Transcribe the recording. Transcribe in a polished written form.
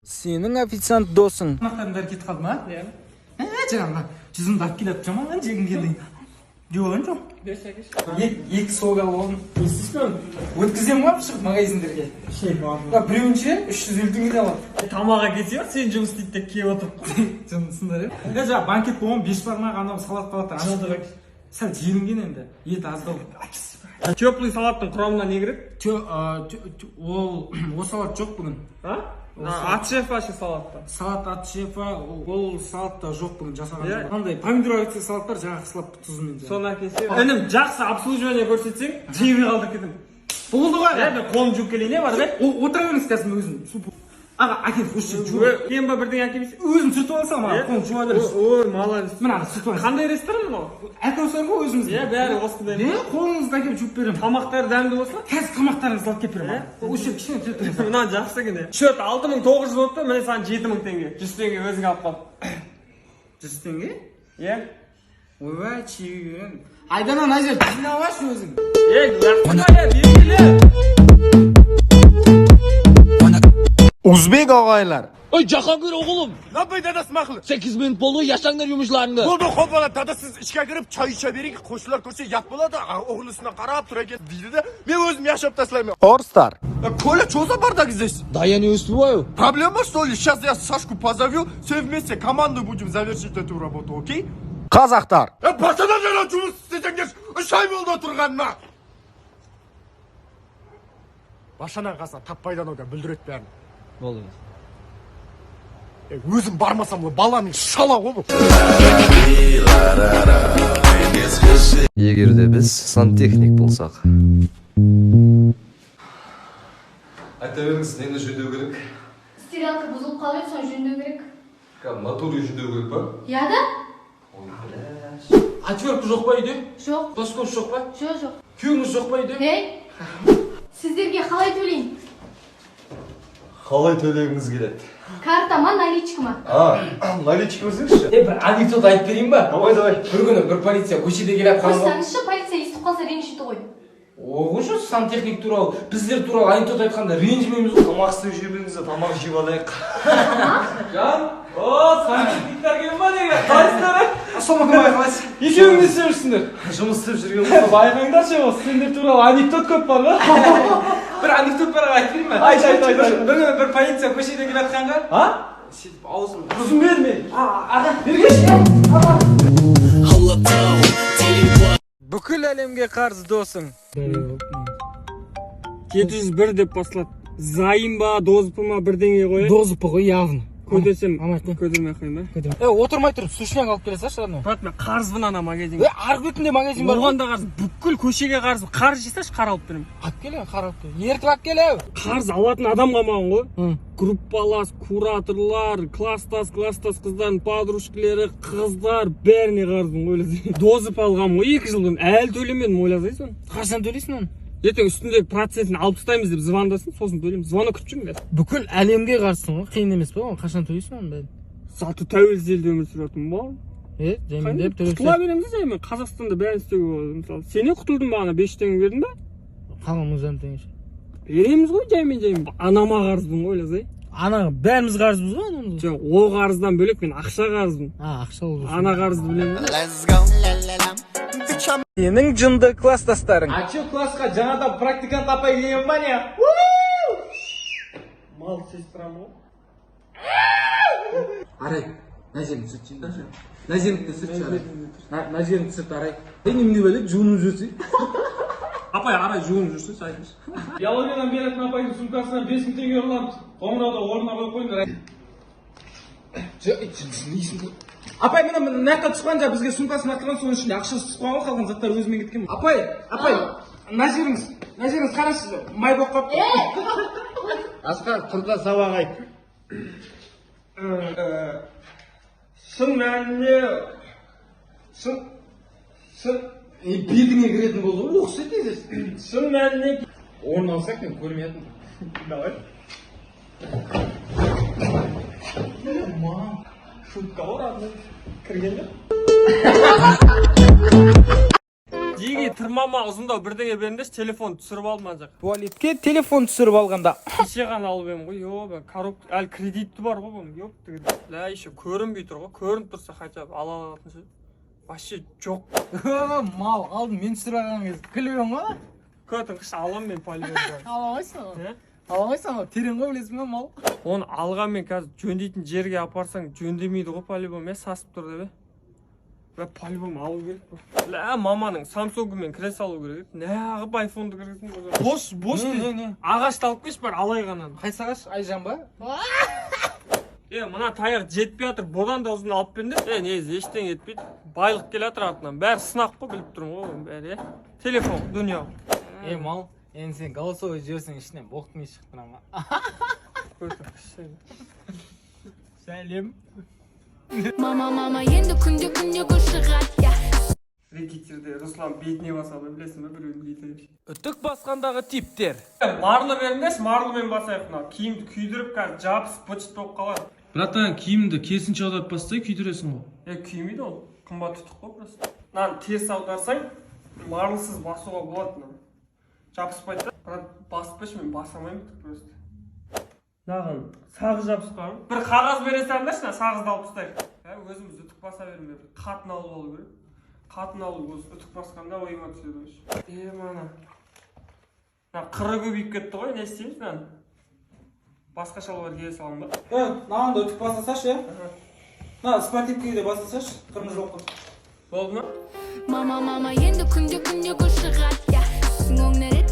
Senin ofitsiant do'sing. Maqtanlar ketib qoldimi, ha? Canım, yüzümde ak kelib jaman jegim keldi. Yo'q, yo'q. Ek so'ga oldim. Esizmi? O'tkazim var chiqib magazinlarga. Va birinchi 350 tanga oldim. Тамаға кетер, сен жұмыс істейді деп келіп отыр. Жұмысында деп. Жаңа банкет болған 5 бармақ анау салат палаттан ашып. Сәл желінген енді. Ет аздау. Теплый салаттың құрамына не кіреді? Ол салат жоқ бүгін. Ат шеф вообще салатта. Салат ат шефа, ол салатта жоқ бүгін жасаған. Қандай помидор әйтсе салат бар, жаңа қысылап тұзымен. Соны әкелсе. Інім, жақсы обслуживание көрсетсең, жебей қалдыр кетім. Болды ғой. Мен қолым жуып келейін бар бе? Отыра беріңіз қазір өзім. Аға, әкел, көші жуып. Кейін ба бірдеңе әкелмейсің? Өзім сүртіп алсам, қолым жуа беріңіз. Ой, молодец. Мына сүртіп алсам. Қандай ресторан мынау? Әкелсең ғой өзіміз. Бәрі осындай. Қолыңызды әкеліп жуып беремін. Тамақтары дәмді болса? Қазір тамақтарыңызды алып келіп беремін. Осы кішкене сүртіңіз. Мына жақсы екен. Шөт 6900 болыпты, міне саған 7000 теңге. 100 теңге өзің алып қал. 100 теңге? Иә? Ойбай, чиген. Айдана Назир, жинап алшы өзің. Белгілі. Uzbek ağaylar. Oy Cahangir oğlum. Ne yapayım dadası maklı? 8 minut oldu yaşanglar yumuşlarında. Oldu hoppala dadasız içke girip çay içeverin ki koşular koşu yat buladı. Oğul üstüne qarab tura get deydi de ben özüm yaşap taslaymayım. Orstar. Коля, что за бардак здесь? Да я не успеваю. Проблема что ли? Сейчас я Сашку позову, все вместе команду будем завершить эту работу, окей? Қазақтар. Başına gelen жұмыс істесеңдер, 3 ай болды отырғанына. Башана қалса таппайдан оға бүлдірет бәрін. Болды. Өзім бармасам ғой баланың шала ғой бұл. Егер де біз сантехник болсақ. Айта беріңіз, нені жөндеу керек? Стерилка бұзылып қалып еді, соны жөндеу керек. Моторы жөндеу керек па? Иә да? Отвертка жоқ па үйде? Жоқ. Доскоп жоқ па? Жоқ. Күйеуіңіз жоқ па үйде? Ей, сіздерге қалай төлейін? Қалай төлегіңіз келеді? Карта ма, наличка ма? Наличка өзіңізші? Бір анекдот айтып берейін ба? Давай. Бір күні бір полиция көшеде келіп қалған. Қойсаңызшы, полиция естіп қалса ренжиді ғой. Оғы сантехник туралы, біздер туралы анекдот айтқанда ренжімейміз ғой. Тамақ істеп жүрмеңіз, тамақ жеп алайық. Жан, сантехниктер келін ба деген, қайсыздары? Сома кім айқалайсыз? Екеуің не істеп жүрсіңдер? Жұмыс істеп жүрген болса. Байқаңдаршы, осы сендер туралы анекдот көп бар ма? Бір анекдот бар айтып берейін ба? Айт. Бір күні бір полиция көшеде келіп жатқанға. Сөйтіп аузын Ұзын берме. Бүкіл әлемге қарыз досың. 701 деп басылады. Зайым ба, дозыпы ма бірдеңе қойып. Дозыпы ғой явно. Көдесем, көдермей қойын ба? Отырмай тұрып, сушняк алып келе салшы ана. Брат, мен қарызбын ана магазинге. Арғы бетінде магазин бар. Оған да қарыз, бүкіл көшеге қарыз. Қарыз жесаш, қар алып беремін. Алып келе, қар алып келе. Ертіп алып келе. Қарыз алатын адам қалмаған ғой. Группалас, кураторлар, класстас қыздардың подружкалары, қыздар бәріне қарызбын ойласай. Дозып алғам ғой 2 жыл бұрын. Әлі төлемедім ойласай соны. Қашан төлейсің оны? Ертең үстіндегі процентін алып тастаймыз деп звондасын, сосын төлеймін. Звонок күтіп жүрмін қазір. Бүкіл әлемге қарсың ғой, қиын емес па? Қашан төлейсің оны бәрін? Салты тәуелсіз елде өмір сүріп жатырмын ба? Жаймен деп құтыла береміз жаймен. Қазақстанда бәрін істеуге болады. Мысалы, сен құтылдың бағана 5 теңге бердің ба? Қалған 10 теңге. Береміз ғой жаймен. Анама қарызбын ғой ойласай. Ана бәріміз қарызбыз ғой анамыз. Жоқ, ол қарыздан бөлек мен ақша қарызбын. Ақша ол. Ана қарызды білемін. Сенің жынды класстастарың. Че классқа жаңадан практикант апай келген ба не? Мал сестрам ғой. Арай, Назирді сүртшін да. Назирді сүртші Арай. Назирді сүрт Арай. Немене бөлек жуынып жүрсей. Апай, арай жуынып жүрсін, сайдыңыз. Биологиядан беретін апайдың сумкасына 5000 теңге ұрлап, қоңырауда орнына қойып қойыңдар. Апай, мына жаққа түсқанда бізге сумкасын аттырған, соның ішінде ақша түсіп қалған, қалған заттар өзімен кеткен. Апай, Назиріңіз қарашы, май болып қапты. Асқар тұрда сабақ айт. Шын мәніне... Бетіңе кіретін болды ғой, оқыс етесіз. Шын мәніне... Орын алсақ мен көрмейтін. Давай. Шутка бар, кіргенде. Жигит, тырмама ұзындау бірдеңе беріңдерші, телефон түсіріп алман жақ. Туалетке телефон түсіріп алғанда. Кеше ғана алып едім ғой, ёба, коробка, әлі кредиті бар ғой бұның, ёпты. Лә, еще көрінбей тұр ғой, көрініп тұрса хотя бы ала алатын ше. Вообще жоқ. Мал алдым мен түсіріп алған кез. Күліп ғой? Көтің қыш алам мен полигонға. Ала қойсың. Ала қойсың, терең ғой білесің бе мал? Оны алған мен қазір жөндейтін жерге апарсаң жөндемейді ғой полигон, сасып тұр деп. Ve palibom alу керек қой. Лә, маманың Samsung'ымен кіре салу керек. Неғып айфонды кіргіздің ғой. Бош не? Ағашты алып кеш бар, алай ғанан. Қайсы ағаш? Айжан ба? Мына таяқ жетпей жатыр, бодан да ұзын алып беріңдер. Негізі ештеңе етпейді. Байлық келе жатыр артынан. Бәрі сынақ қой, біліп тұрмын ғой, бәрі. Телефон, дүния. Мал, енді сен голосовой жіберсең ішінен боқтың шықтың ама. Сәлем. Мама, енді күнде көшіғат, я. Рекетирде Руслан бетіне басады, білесің бе, біреудің бетіне. Үтік басқандағы типтер. Марлы беріңдерші, марлымен басайық мына. Киімді күйдіріп қазір жабысып быт болып қалады. Братан, киімді керісінше аударып бастай күйдіресің ғой. Күймейді ол. Қымбат тұтық қой просто. Мынаны теріс аударсаң, марлысыз басуға болады мына. Жабыспайды да. Бірақ баспайшы, мен басамаймын просто. Нағын, сағыз жабысқарым. Бір қағаз бере салыңдаршы, сағызды алып тастайық. Өзіміз үтік баса бермей, қатын алып алу керек. Қатын алу осы үтік басқанда ойыма түседі. Мана. Қыры көбейіп кетті ғой, не істейміз мынаны? Басқа шалбар кие салам ба? Маған да үтік басасашы, на спортивкеге де басасашы, қырмызы жоқ қой. Болды ма? Мама, енді күнде көшіғат, я. Түсің оңнары